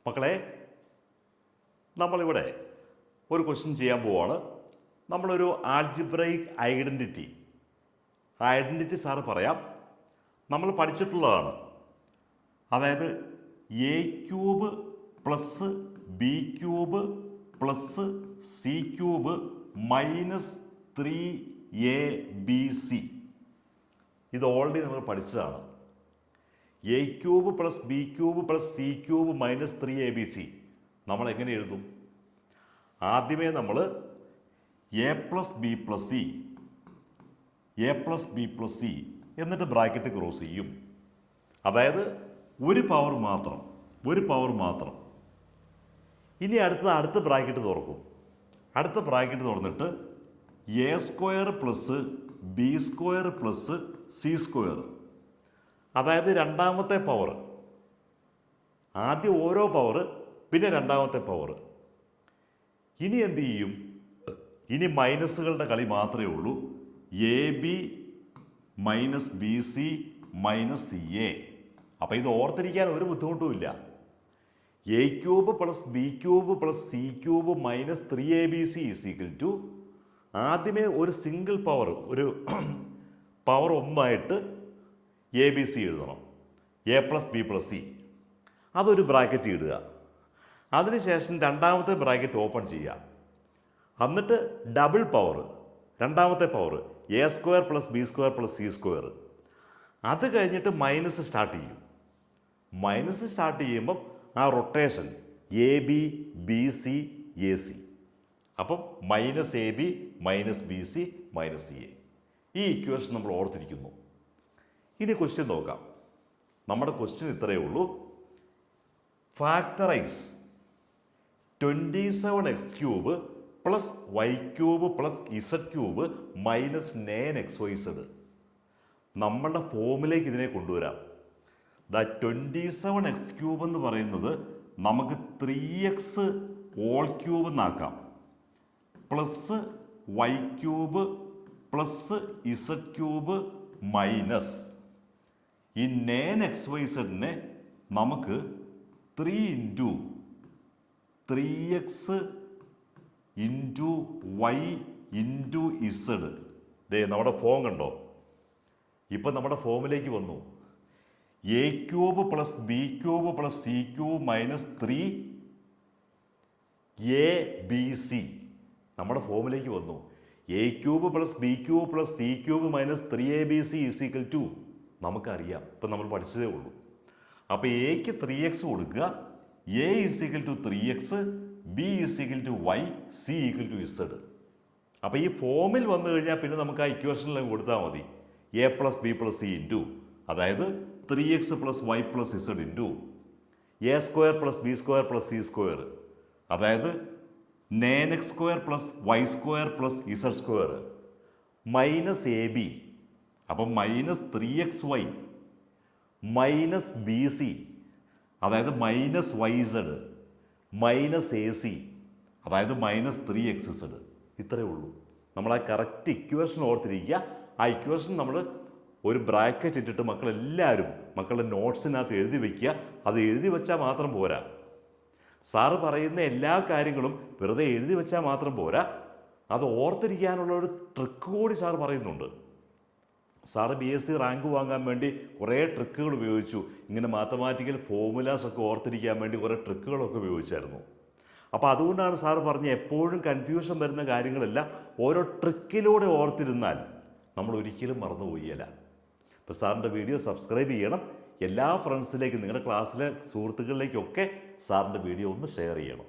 മക്കളെ, നമ്മളിവിടെ ഒരു ക്വസ്റ്റ്യൻ ചെയ്യാൻ പോവാണ്. നമ്മളൊരു ആൾജിബ്രൈക് ഐഡൻറ്റിറ്റി സാറ് പറയാം. നമ്മൾ പഠിച്ചിട്ടുള്ളതാണ്. അതായത് A cube plus B cube plus C cube minus 3abc. ഇത് ഓൾറെഡി നമ്മൾ പഠിച്ചതാണ്. A cube plus B cube plus C cube minus 3abc നമ്മൾ എങ്ങനെ എഴുതും? ആദ്യമേ നമ്മൾ A plus B plus C എന്നിട്ട് ബ്രാക്കറ്റ് ക്രോസ് ചെയ്യും. അതായത് ഒരു പവർ മാത്രം. ഇനി അടുത്ത ബ്രാക്കറ്റ് തുറക്കും. അടുത്ത ബ്രാക്കറ്റ് തുറന്നിട്ട് A square plus B square plus C square, അതായത് രണ്ടാമത്തെ പവർ. ആദ്യം ഓരോ പവർ, പിന്നെ രണ്ടാമത്തെ പവർ. ഇനി എന്ത് ചെയ്യും? ഇനി മൈനസുകളുടെ കളി മാത്രമേ ഉള്ളൂ. A B minus B C minus C A. അപ്പം ഇത് ഓർത്തിരിക്കാൻ ഒരു ബുദ്ധിമുട്ടുമില്ല. A cube plus B cube plus C cube minus 3abc is equal to ആദ്യമേ ഒരു സിംഗിൾ പവർ, ഒരു പവർ ഒന്നായിട്ട് എ ബി സി എഴുതണം. A plus B plus C, അതൊരു ബ്രാക്കറ്റ് ഇടുക. അതിനുശേഷം രണ്ടാമത്തെ ബ്രാക്കറ്റ് ഓപ്പൺ ചെയ്യുക. എന്നിട്ട് ഡബിൾ പവർ, രണ്ടാമത്തെ power A square plus B square plus C square. അത് കഴിഞ്ഞിട്ട് മൈനസ് സ്റ്റാർട്ട് ചെയ്യും. മൈനസ് സ്റ്റാർട്ട് ചെയ്യുമ്പം ആ rotation A B B C A C. അപ്പം minus A B minus B C minus C A. ഈ equation നമ്മൾ ഓർത്തിരിക്കുന്നു. ഇനി ക്വസ്റ്റ്യൻ നോക്കാം. നമ്മുടെ ക്വസ്റ്റ്യൻ ഇത്രയേ ഉള്ളൂ. Factorise 27x cube plus Y cube plus Z cube minus 9xyz. നമ്മളുടെ ഫോമിലേക്ക് ഇതിനെ കൊണ്ടുവരാം. 27x ക്യൂബ് എന്ന് പറയുന്നത് നമുക്ക് 3x ഹോൾ ക്യൂബ് എന്നാക്കാം. Plus Y cube plus Z cube minus ഈ 9xyzനെ നമുക്ക് 3 into 3x into Y into Z. ദേ നമ്മുടെ ഫോം കണ്ടോ? ഇപ്പം നമ്മുടെ ഫോമിലേക്ക് വന്നു. A cube plus B cube plus C cube minus 3abc നമ്മുടെ ഫോമിലേക്ക് വന്നു. A cube plus B cube plus C cube minus 3abc is equal to നമുക്കറിയാം. ഇപ്പം നമ്മൾ പഠിച്ചതേ ഉള്ളൂ. അപ്പോൾ എക്ക് 3x കൊടുക്കുക. A is equal to 3x, b is equal to y, c equal to z. അപ്പോൾ ഈ ഫോമിൽ വന്നു കഴിഞ്ഞാൽ പിന്നെ നമുക്ക് ആ ഇക്വേഷനിലും കൊടുത്താൽ മതി. A plus B plus C into, അതായത് 3x plus Y plus Z into A square plus B square plus C square, അതായത് 9x square plus Y square plus Z square minus A B, അപ്പം minus 3xy minus B C, അതായത് minus Y Z minus A C, അതായത് minus 3xz. ഇത്രയേ ഉള്ളൂ. നമ്മൾ ആ correct equation ഓർത്തിരിക്കുക. ആ ഇക്വേഷൻ നമ്മൾ ഒരു ബ്രാക്കറ്റ് ഇട്ടിട്ട് മക്കളെല്ലാവരും മക്കളുടെ നോട്ട്സിനകത്ത് എഴുതി വയ്ക്കുക. അത് എഴുതി വെച്ചാൽ മാത്രം പോരാ. സാറ് പറയുന്ന എല്ലാ കാര്യങ്ങളും വെറുതെ എഴുതി വെച്ചാൽ മാത്രം പോരാ. അത് ഓർത്തിരിക്കാനുള്ള ഒരു ട്രിക്ക് കൂടി സാറ് പറയുന്നുണ്ട്. സാറ് BSc റാങ്ക് വാങ്ങാൻ വേണ്ടി കുറേ ട്രിക്കുകൾ ഉപയോഗിച്ചു. ഇങ്ങനെ മാത്തമാറ്റിക്കൽ ഫോർമുലാസ് ഒക്കെ ഓർത്തിരിക്കാൻ വേണ്ടി കുറേ ട്രിക്കുകളൊക്കെ ഉപയോഗിച്ചായിരുന്നു. അപ്പോൾ അതുകൊണ്ടാണ് സാറ് പറഞ്ഞ എപ്പോഴും കൺഫ്യൂഷൻ വരുന്ന കാര്യങ്ങളെല്ലാം ഓരോ ട്രിക്കിലൂടെ ഓർത്തിരുന്നാൽ നമ്മൾ ഒരിക്കലും മറന്നുപോയില്ല. ഇപ്പോൾ സാറിൻ്റെ വീഡിയോ സബ്സ്ക്രൈബ് ചെയ്യണം. എല്ലാ ഫ്രണ്ട്സിലേക്കും, നിങ്ങളുടെ ക്ലാസ്സിലെ സുഹൃത്തുക്കളിലേക്കൊക്കെ സാറിൻ്റെ വീഡിയോ ഒന്ന് ഷെയർ ചെയ്യണം.